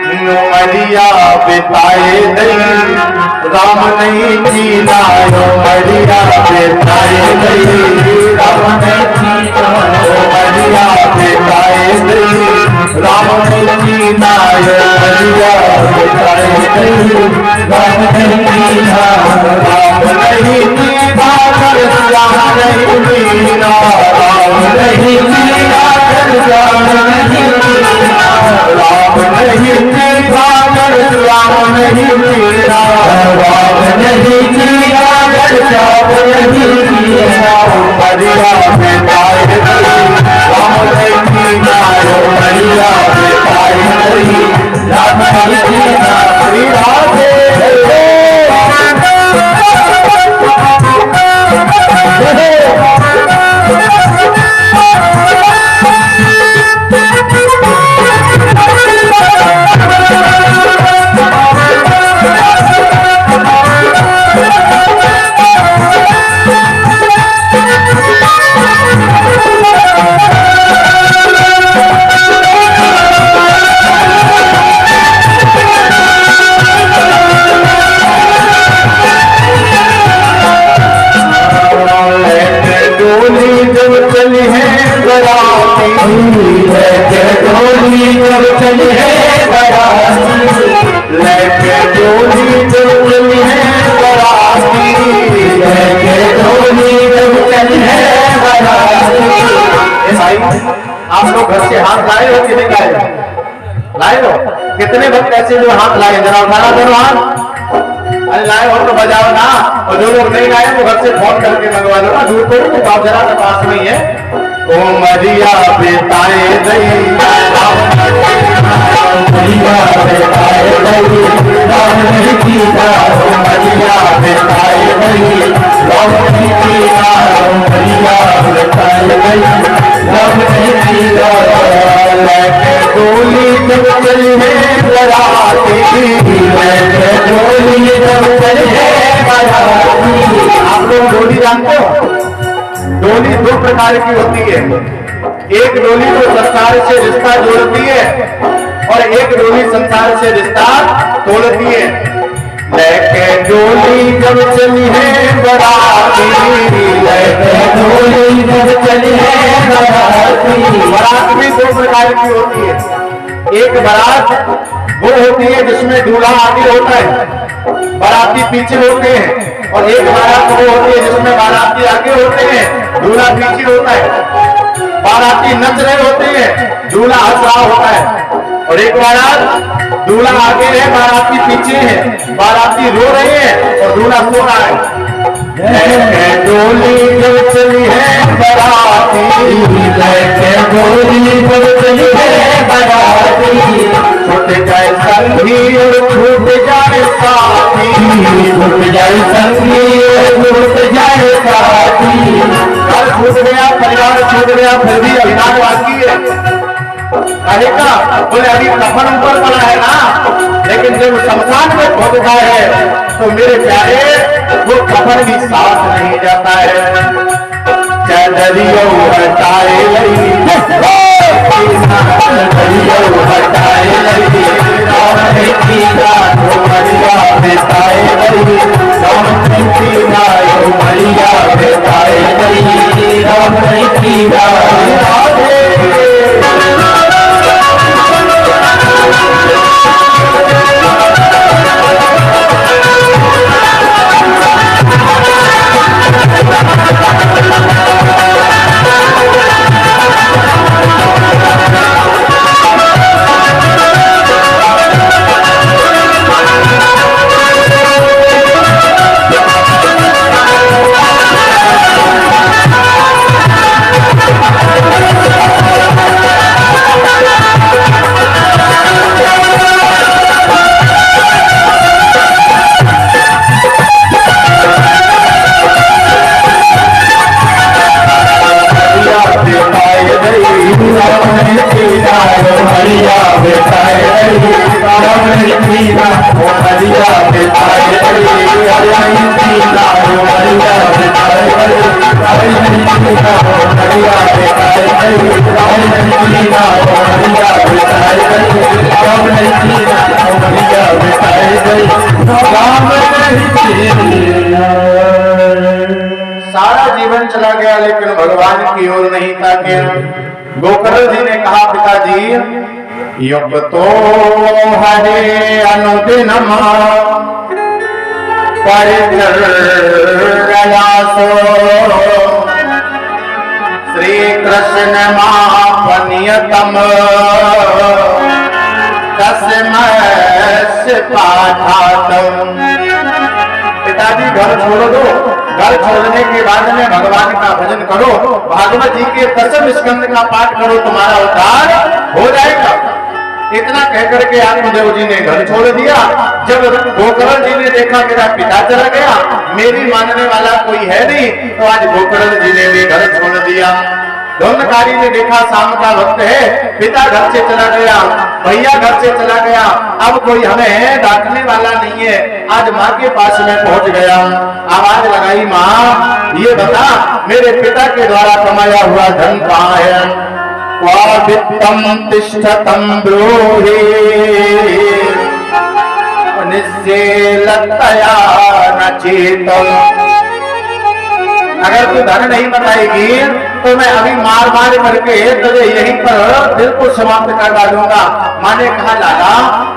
मरिया बिताए नहीं राम नहीं जीना, मरिया बिताए नहीं राम नहीं जीना, मरिया बिताए नहीं राम नहीं जीना, मरिया बिताए नहीं राम नहीं जीना, राम नहीं जीना कर श्याम नहीं जीना, राम नहीं जीना कर श्याम नहीं जीना, राम नहीं जीना कर श्याम नहीं जीना, राम नहीं जीना शौक नहीं किया उमरिया बिताए गई राम नहीं मारो उमरिया बिताए गई राम नहीं श्री राधे चली है बराती लेके डोली जब चली है बराती लेके डोली जब चली है बराती लेके डोली जब चली है बराती। भाई आप लोग घर से हाथ लाए हो कि नहीं लाए हो? कितने वक्त ऐसे जो हाथ लाए जरा उठाना करो हाथ। अरे लाए हो तो बजाओ ना, और जो लोग नहीं लाए वो घर से फोन करके मंगवा लो ना, दूर तो नहीं तो जरा तो पास में ही है। ओ मरिया बेताए गई मरिया बेताए गई राम नहीं कीता मरिया बेताए गई राम नहीं कीता मरिया बेताए गई राम नहीं कीता लेके डोली जब चली है बराती लेके डोली जब चली है बराती। आप लोग डोली जानते हो? डोली दो प्रकार की होती है, एक डोली तो संसार से रिश्ता जोड़ती है और एक डोली संसार से रिश्ता तोड़ती है। लेके डोली जब चली है बराती लेके डोली जब चली है बराती। बारात भी दो प्रकार की होती है, एक बारात वो होती है जिसमें दूल्हा आगे होता है बाराती पीछे होते हैं, और एक बारात वो होती है जिसमें बाराती आगे होते हैं दूल्हा पीछे होता है। बाराती नच रहे होते हैं दूल्हा हंस रहा होता है, और एक बारात दूल्हा आगे है बाराती पीछे है, बाराती रो रहे हैं और दूल्हा सो रहा है। डोली जब चली है बराती लेके डोली जब चली है बराती छूट जाए संगी और छूट जाए साथी छूट जाए संगी और छूट जाए साथी। घर छूट गया परिवार छूट गया फिर भी अभिमान बाकी है। का बोले अभी कफन ऊपर पड़ा है ना, लेकिन जब शमशान में पहुंचता है तो मेरे प्यारे वो कफन भी साथ नहीं जाता है। चदरियो हटाए लई हटाए लई राम नहीं कीता मरिया बेताए लई राम नहीं कीता मरिया बेताए लई राम नहीं कीता। सारा जीवन चला गया लेकिन भगवान की ओर नहीं ताके। गोकर्ण जी ने कहा पिताजी युग तो हरे अनुदिन परिचर्यासो श्री कृष्ण महापनियतम तस्मै पाठातम। पिताजी घर छोड़ दो, घर छोड़ने के बाद में भगवान का भजन करो, भागवत जी के 10 स्कंद का पाठ करो, तुम्हारा उद्धार हो जाएगा। इतना कहकर के आत्मदेव जी ने घर छोड़ दिया। जब गोकर्ण जी ने देखा मेरा पिता चला गया, मेरी मानने वाला कोई है नहीं, तो आज गोकर्ण जी ने भी घर छोड़ दिया। धुंधकारी ने देखा शाम का वक्त है, पिता घर से चला गया, भैया घर से चला गया, अब कोई हमें डांटने वाला नहीं है। आज माँ के पास में पहुंच गया, आवाज लगाई, माँ ये बता मेरे पिता के द्वारा कमाया हुआ धन कहाँ है? क्वावित्तम तिष्ठतम ब्रूहि निश्चेलतया न चेतम। अगर तू धन नहीं बताएगी तो मैं अभी मार मार करके तुझे यहीं पर बिल्कुल समाप्त कर डालूंगा। माँ ने कहा, लाला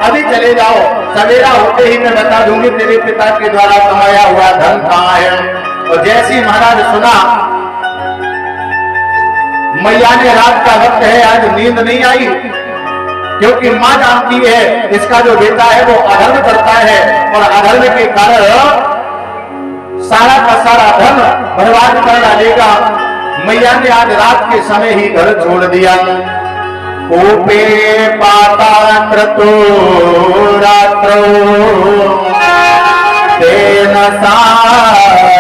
अभी चले जाओ, सवेरा होते ही मैं बता दूंगी तेरे पिता के द्वारा कमाया हुआ धन कहाँ है। और जैसे ही महाराज सुना, मैया ने रात का वक्त है, आज नींद नहीं आई, क्योंकि माँ जानती है इसका जो बेटा है वो अधर्म करता है और अधर्म के कारण सारा का सारा धन बर्बाद कर डालेगा। मैया ने आज रात के समय ही घर छोड़ दिया। कोपे पातात्रतो रात्रो तेन सा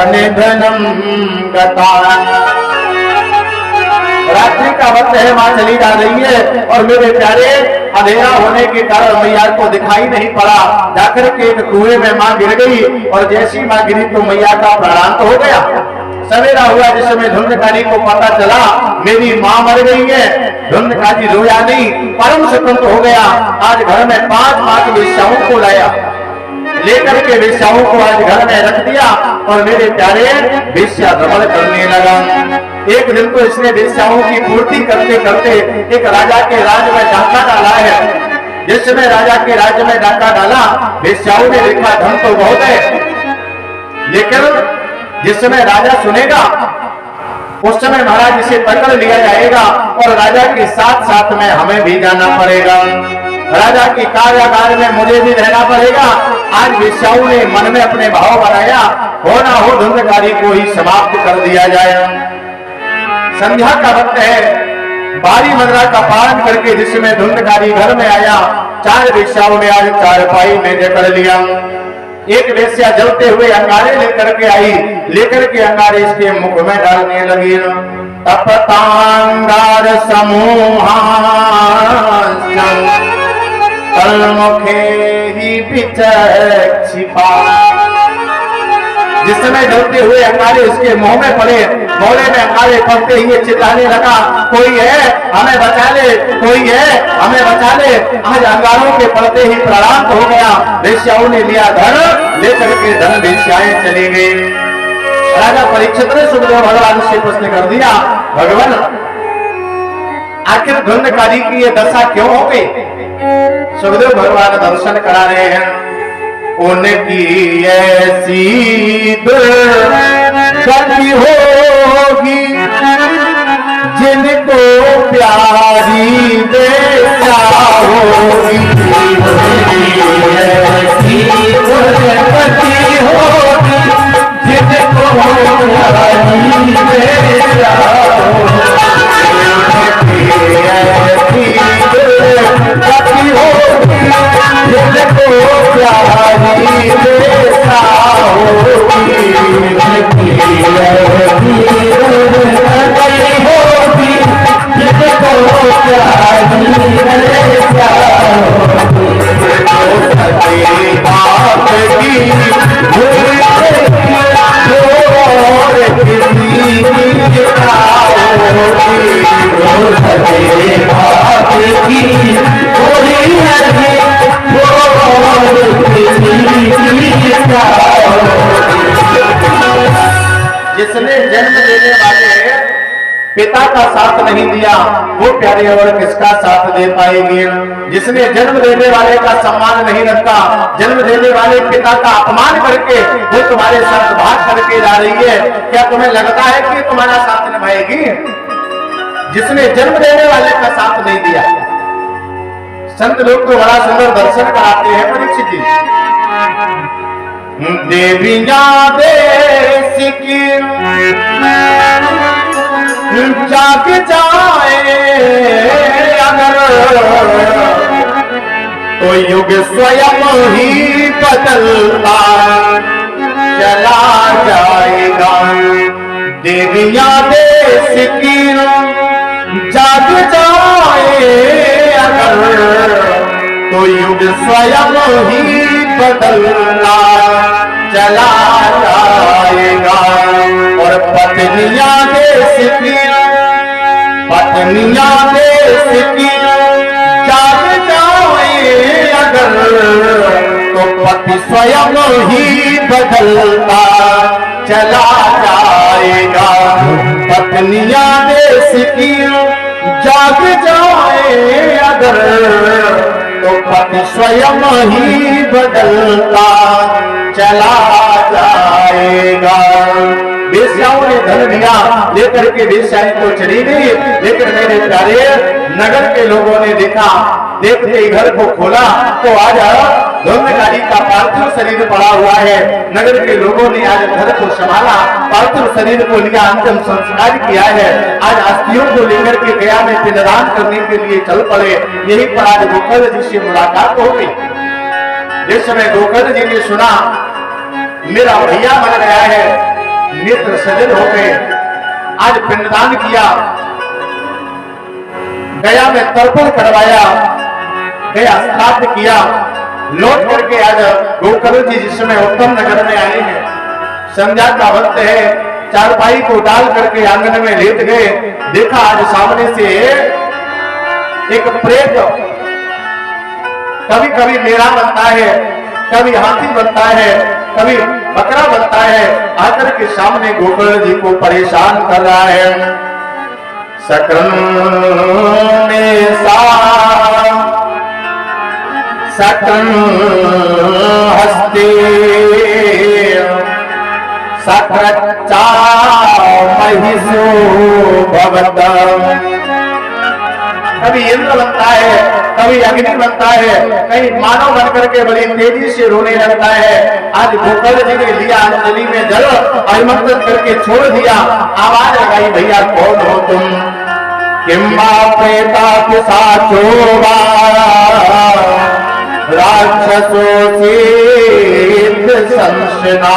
निधनम गता। रात्रि का वक्त है, मां चली जा रही है और मेरे प्यारे अंधेरा होने के कारण मैया को दिखाई नहीं पड़ा। जाकर के एक कुएं में मां गिर गई और जैसी मां गिरी तो मैया का प्राणांत हो गया। सवेरा हुआ जिस समय धुंधकारी को पता चला मेरी मां मर गई है, धुंधकारी रोया नहीं, परम स्वतंत्र हो गया। आज घर में 5 वेश्याओं को लाया, लेकर के वेश्याओं को आज घर में रख दिया और मेरे प्यारे वेश्या भ्रमण करने लगा। एक दिन तो इसने वेश्याओं की पूर्ति करते करते एक राजा के राज में डाका डाला है। जिस समय राजा के राज्य में डाका डाला, वेश्याओं ने देखा धन तो बहुत है, लेकिन जिस समय राजा सुनेगा उस समय महाराज इसे पकड़ लिया जाएगा और राजा के साथ साथ में हमें भी जाना पड़ेगा, राजा की कार्यागार में मुझे भी रहना पड़ेगा। आज वेश्याओं ने मन में अपने भाव बनाया, हो ना हो धुंधकारी को ही समाप्त कर दिया जाए। संध्या का वक्त है, बारी मदरा का पालन करके जिसमें धुंधकारी घर में आया, 4 वेश्याओं ने आज चारपाई में जकड़ लिया। एक वेश्या जलते हुए अंगारे लेकर के आई, लेकर के अंगारे इसके मुख में डालने लगी। तपतांगार समूहा मुखे ही छिपा। जिस समय जलते हुए अंगारे उसके मुंह में पड़े, मोड़े में अंगारे पड़ते ही चिल्लाने लगा, कोई है हमें बचा ले, कोई है हमें बचा ले। आज अंगारों के पड़ते ही प्राणांत हो गया। वेश्याओं ने लिया धन, लेकर के धन वेश्याएं चली गई। राजा परीक्षित ने सुखदेव भगवान से प्रश्न कर दिया, भगवान आखिर धुंधकारी की ये दशा क्यों हो गई? सुखदेव भगवान दर्शन करा रहे हैं। उनकी ऐसी दुर्गति होगी जिनको प्यारी बेटा होगी। ऐसी दुर्गति होगी जिनको प्यारी बेटा होगी। ऐसी दुर्गति होगी जिनको प्यारी बेटा होगी। जिसने जन्म देने वाले पिता का साथ नहीं दिया वो प्यारे और किसका साथ दे पाएगी? जिसने जन्म देने वाले का सम्मान नहीं रखा, जन्म देने वाले पिता का अपमान करके वो तुम्हारे साथ भाग करके जा रही है, क्या तुम्हें लगता है कि तुम्हारा साथ निभाएगी? जिसने जन्म देने वाले का साथ नहीं दिया। संत लोग तो बड़ा सुंदर दर्शन कराते हैं परीक्षित जी। देवियां देश की जाग जाए अगर तो युग स्वयं ही बदलता चला जाएगा। देवियां देश की जाग जाए अगर तो युग स्वयं ही बदलना चला जाएगा। और पत्नियां देश की जाग जाए अगर तो पति स्वयं ही बदलता चला जाएगा। पत्नियां देश की जाग जाए अगर तो पति स्वयं ही बदलता चला जाएगा। वेश्याओं ने धन दिया लेकर के वेश्याएं तो चली गई, लेकिन मेरे प्यारे नगर के लोगों ने देखा, देखते ही घर को खोला तो आज धुंधकारी का पार्थिव शरीर पड़ा हुआ है। नगर के लोगों ने आज घर को संभाला, पार्थिव शरीर को लिया, अंतिम संस्कार किया है। आज अस्थियों को लेकर के गया में पिंडदान करने के लिए चल पड़े। यही पर आज गोकर्ण जी से मुलाकात हो गई। जिस समय गोकर्ण जी ने सुना मेरा भैया मर गया है, नेत्र सजल हो गए, आज पिंडदान किया, गया में तर्पण करवाया, गया श्राद्ध किया, लौट करके आज गोकर्ण जी जिस समय उत्तम नगर में आए हैं, संध्या का वक्त है, चारपाई को डाल करके आंगन में लेट गए। देखा आज सामने से एक प्रेत कभी कभी मेरा बनता है, कभी हाथी बनता है, कभी बकरा बनता है, आकर के सामने गोकर्ण जी को परेशान कर रहा है। सकरन हस्ते सक्रच्चा महिषो भवतम। कभी इंद्र बनता है, कभी अग्नि बनता है, कहीं मानव बनकर के बड़ी तेजी से रोने लगता है। आज गोकर्ण जी ने लिया अंजलि में जल अभिमंत्रित करके छोड़ दिया, आवाज लगाई, भैया कौन हो तुम? किम्बा प्रेता पिशाचो वा राक्षसो चेत संशना।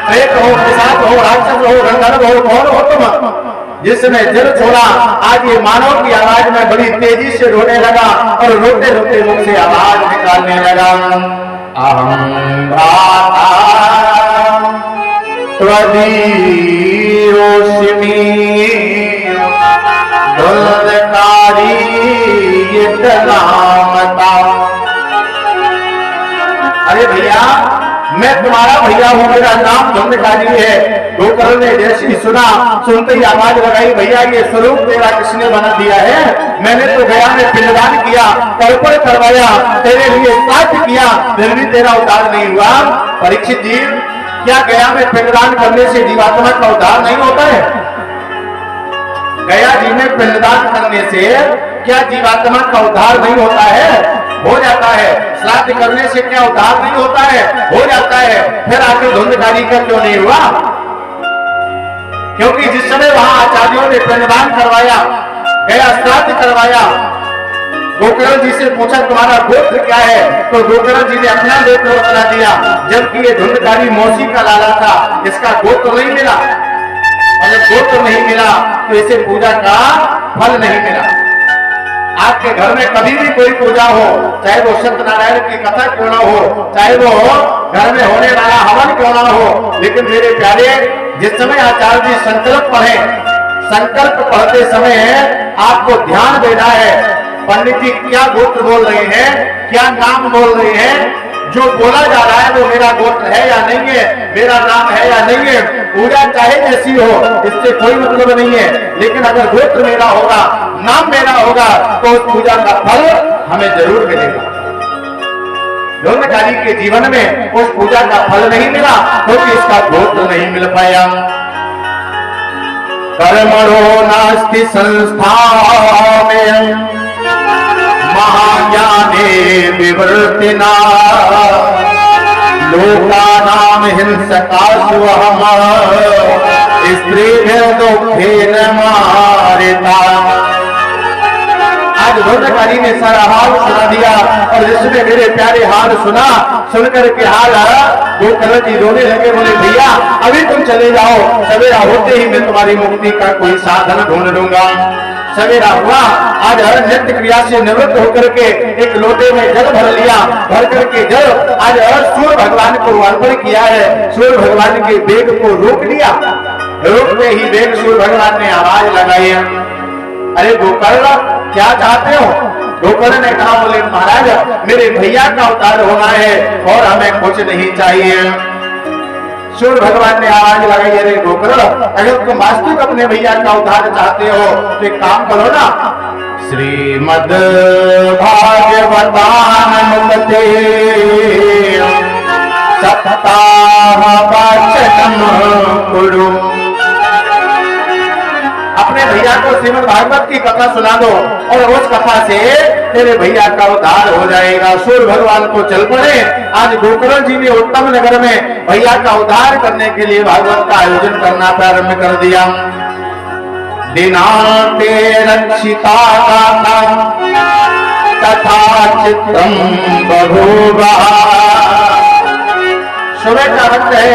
प्रेत हो, पिशाच हो, राक्षस हो, गंधर्व हो, कौन हो तुम? जिसने जल छोड़ा, आज ये मानव की आवाज में बड़ी तेजी से रोने लगा और रोते रोते मुख से आवाज निकालने लगा। अहं भ्राता त्वदीयोऽस्मि धुंधकारी यज्ञनामता। अरे भैया, मैं तुम्हारा भैया हूँ, मेरा नाम धुंधकारी है। गोकर्ण ने जैसे ही सुना, सुनते ही आवाज लगाई, भैया ये स्वरूप तेरा किसने बना दिया है? मैंने तो गया में पिंडदान किया, तर्पण करवाया, तेरे लिए श्राद्ध किया, फिर भी तेरा उद्धार नहीं हुआ। परीक्षित जी, क्या गया में पिंडदान करने से जीवात्मा का उद्धार नहीं होता है? गया जी में पिंडदान करने से क्या जीवात्मा का उद्धार नहीं होता है? हो जाता है। श्राद्ध करने से क्या उद्धार नहीं होता है? हो जाता है। फिर आखिर धुंधकारी का क्यों नहीं हुआ? क्योंकि जिस समय वहां आचार्यों ने पिंडदान करवाया, गया श्राद्ध करवाया, गोकर्ण जी से पूछा तुम्हारा गोत्र क्या है, तो गोकर्ण जी ने अपना गोत्र बता दिया, जबकि ये धुंधकारी मौसी का लाला था, इसका गोत्र नहीं मिला। और जब गोत्र नहीं मिला तो इसे पूजा का फल नहीं मिला। आपके घर में कभी भी कोई पूजा हो, चाहे वो सत्यनारायण की कथा क्यों ना हो, चाहे वो घर में होने वाला हवन क्यों ना हो, लेकिन मेरे प्यारे, जिस समय आचार्य जी संकल्प पढ़े, संकल्प पढ़ते समय आपको ध्यान देना है, पंडित जी क्या गोत्र बोल रहे हैं, क्या नाम बोल रहे हैं, जो बोला जा रहा है वो मेरा गोत्र है या नहीं है, मेरा नाम है या नहीं है। पूजा चाहे जैसी हो, इससे कोई मतलब नहीं है, लेकिन अगर गोत्र मेरा होगा, नाम मेरा होगा, तो उस पूजा का फल हमें जरूर मिलेगा। धुंधकारी के जीवन में उस पूजा का फल नहीं मिला क्योंकि इसका गोत्र नहीं मिल पाया। कर्मणो नास्ति संस्था में महाज्ञाने विवर्तिना लोका नाम हिंसकासु हम स्त्री दुखेन मारिता। आज धुंधकारी ने सारा हाल सुना दिया और जिसने मेरे प्यारे हाल सुना, सुनकर के हाल गोकर्ण जी रोने लगे, बोले भैया अभी तुम चले जाओ, सवेरा होते ही मैं तुम्हारी मुक्ति का कोई साधन ढूंढ लूंगा। सवेरा हुआ, आज हर नित्य क्रिया से निवृत्त होकर के एक लोटे में जल भर लिया, भर करके जल आज हर सूर्य भगवान को अर्पण किया है। सूर्य भगवान के वेग को रोक लिया, रोकते ही वेग सूर्य भगवान ने आवाज लगाई, अरे गोकर्ण क्या चाहते हो? गोकर्ण ने कहा, बोले महाराज मेरे भैया का अवतार होना है और हमें कुछ नहीं चाहिए। सूर्य भगवान ने आवाज लगाई, अरे गोकर्ण अगर तुम वास्तविक अपने भैया का उद्धार चाहते हो तो एक काम करो ना, श्रीमद् भागवतानुमुक्ते सप्ताह वाचनम कुरु। अपने भैया को श्रीमद् भागवत की कथा सुना दो और उस कथा से तेरे भैया का उद्धार हो जाएगा। सूर्य भगवान को चल पड़े। आज गोकर्ण जी ने उत्तम नगर में भैया का उद्धार करने के लिए भागवत का आयोजन करना प्रारंभ कर दिया। दिनांते रक्षिता तथा चित्तम बभूवा। सुबह का वक्त है,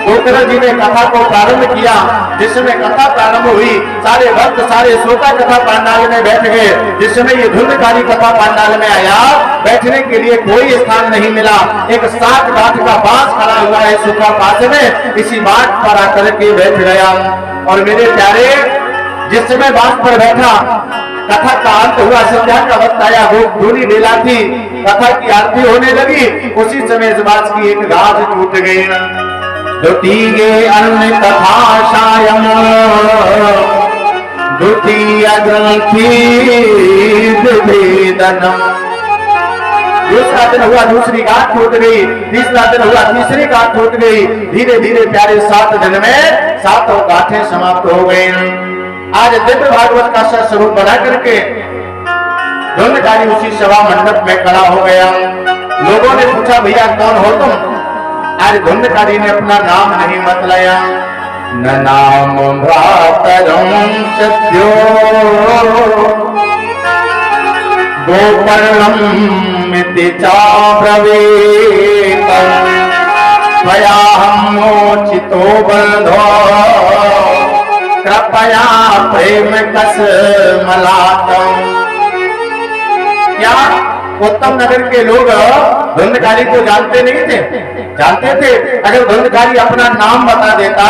गोकर्ण जी ने कथा को प्रारंभ किया। जिसमें कथा प्रारंभ हुई, सारे भक्त सारे श्रोता कथा पांडाल में बैठ गए। जिस समय ये धुंधकारी कथा पांडाल में आया, बैठने के लिए कोई स्थान नहीं मिला। एक 7 गांठ का बांस खड़ा हुआ है सूखा पास में, इसी बांस पर आकर के बैठ गया। और मेरे प्यारे, जिस समय बांस पर बैठा, कथा का अंत हुआ, संध्या का वक्त आया, धूनी बेला थी, कथा की आरती होने लगी। उसी समय इस बांस की एक गाज टूट गई। द्वितीय अन्न कथा सायम द्वितीय ग्रंथि विभेदनम। दूसरा दिन हुआ, दूसरी गांठ टूट गई। तीसरा दिन हुआ, तीसरी गांठ टूट गई। धीरे धीरे प्यारे 7 दिन में 7 गांठें समाप्त हो गई। आज दिव्य भागवत का स्वरूप बना करके धुंधकारी उसी सभा मंडप में खड़ा हो गया। लोगों ने पूछा, भैया कौन हो तुम? आज धुंधकारी ने अपना नाम नहीं बतलाया। न नाम भ्रातरम सत्यो गोकर्णम इति चाब्रवीत त्वयाहं मोचितो बंधो कृपया प्रेम कसमलातम। क्या उत्तम नगर के लोग धुंधकारी को जानते नहीं थे? जानते थे। अगर धुंधकारी अपना नाम बता देता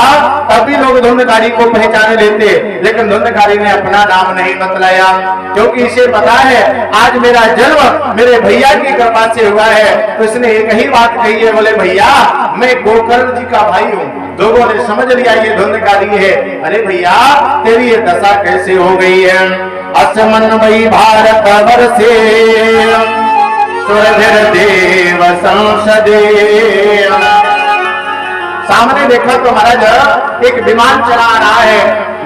तभी लोग धुंधकारी को पहचान लेते, लेकिन धुंधकारी ने अपना नाम नहीं बतलाया, क्योंकि इसे पता है आज मेरा जन्म मेरे भैया की कृपा से हुआ है। तो इसने एक ही बात कही है, बोले भैया मैं गोकर्ण जी का भाई हूँ। लोगों ने समझ लिया ये धुंधकारी है। अरे भैया तेरी ये दशा कैसे हो गई है? असमन वही भारत वर्षे सुरधर देव संसदे। सामने देखा तो महाराज एक विमान चला आ रहा है।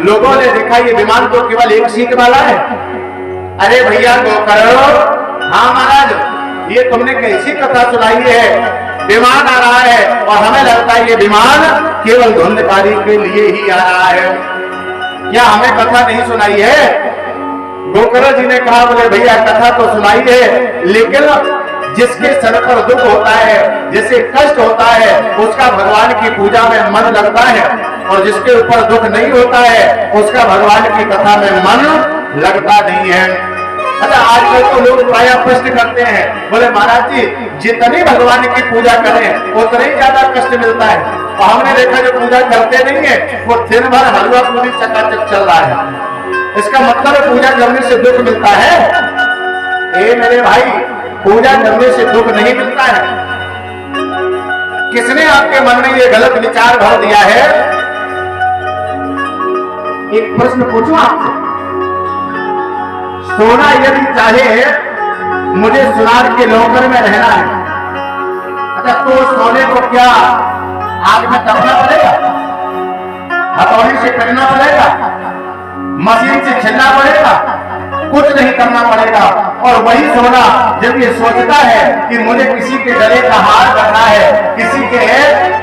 लोगों ने देखा ये विमान तो केवल एक सीट वाला है। अरे भैया गोकर्ण, हाँ महाराज ये तुमने कैसी कथा सुनाई है? विमान आ रहा है और हमें लगता है ये विमान केवल धुंधकारी के लिए ही आ रहा है। क्या हमें कथा नहीं सुनाई है? गोकर्ण जी ने कहा, बोले भैया कथा तो सुनाई है, लेकिन जिसके सर पर दुख होता है, जिसे कष्ट होता है, उसका भगवान की पूजा में मन लगता है, और जिसके ऊपर दुख नहीं होता है उसका भगवान की कथा में मन लगता नहीं है। अच्छा, आजकल तो लोग प्राय प्रश्न करते हैं, बोले महाराज जी जितनी भगवान की पूजा करें उतना ही ज्यादा कष्ट मिलता है। और हमने देखा जो पूजा करते नहीं है वो दिन भर हलवा पूरी चकाचक चल रहा है। इसका मतलब पूजा करने से दुख मिलता है? ए मेरे भाई, पूजा करने से दुख नहीं मिलता है। किसने आपके मन में ये गलत विचार भर दिया है? एक प्रश्न पूछूं आपसे, सोना यदि चाहे मुझे सुनार के लॉकर में रहना है, अच्छा तो सोने को क्या आग में तपना पड़ेगा? हथौड़ी से कटना पड़ेगा? मशीन से छीलना पड़ेगा? कुछ नहीं करना पड़ेगा। और वही सोना जब ये सोचता है कि मुझे किसी के गले का हार बनना है, किसी के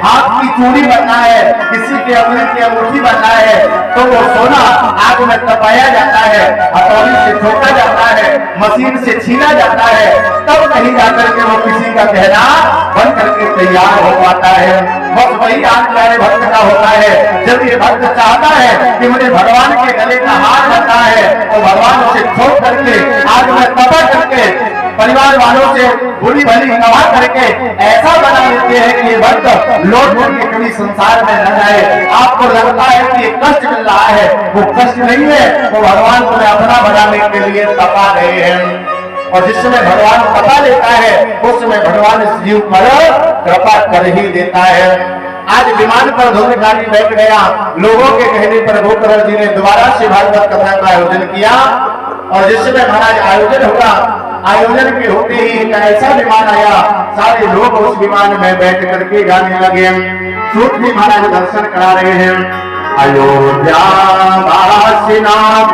हाथ की चूड़ी बनना है, किसी के अंगूठे की अंगूठी बनना है, तो वो सोना आग में तपाया जाता है, हथौड़ी से ठोका जाता है, मशीन से छीना जाता है, तब कहीं जाकर के वो किसी का गहना बन करके तैयार हो पाता है। बस वही आज प्यारे भक्त का होता है। जब ये भक्त चाहता है कि मुझे भगवान के गले का हार बनना है, तो भगवान उसे ठोक करके आग में तपा करके परिवार वालों से बुरी भली गवाह करके ऐसा बना देते हैं कि ये भक्त लौट करके कभी संसार में न जाए। आपको लगता है कि ये कष्ट मिल रहा है, वो कष्ट नहीं है, वो भगवान तुम्हें अपना बनाने के लिए तपा रहे हैं। और जिस समय भगवान तपा लेता है उस समय भगवान इस जीव पर कृपा कर ही देता है। आज विमान पर धूमधारी बैठ गया, लोगों के कहने पर गोकर्ण जी ने दोबारा से भागवत कथा का आयोजन किया। और जिस समय महाराज आयोजन हुआ, आयोजन के होते ही एक ऐसा विमान आया, सारे लोग उस विमान में बैठ करके गाने लगे। सूत जी महाराज दर्शन करा रहे हैं। अयोध्या वासी नाम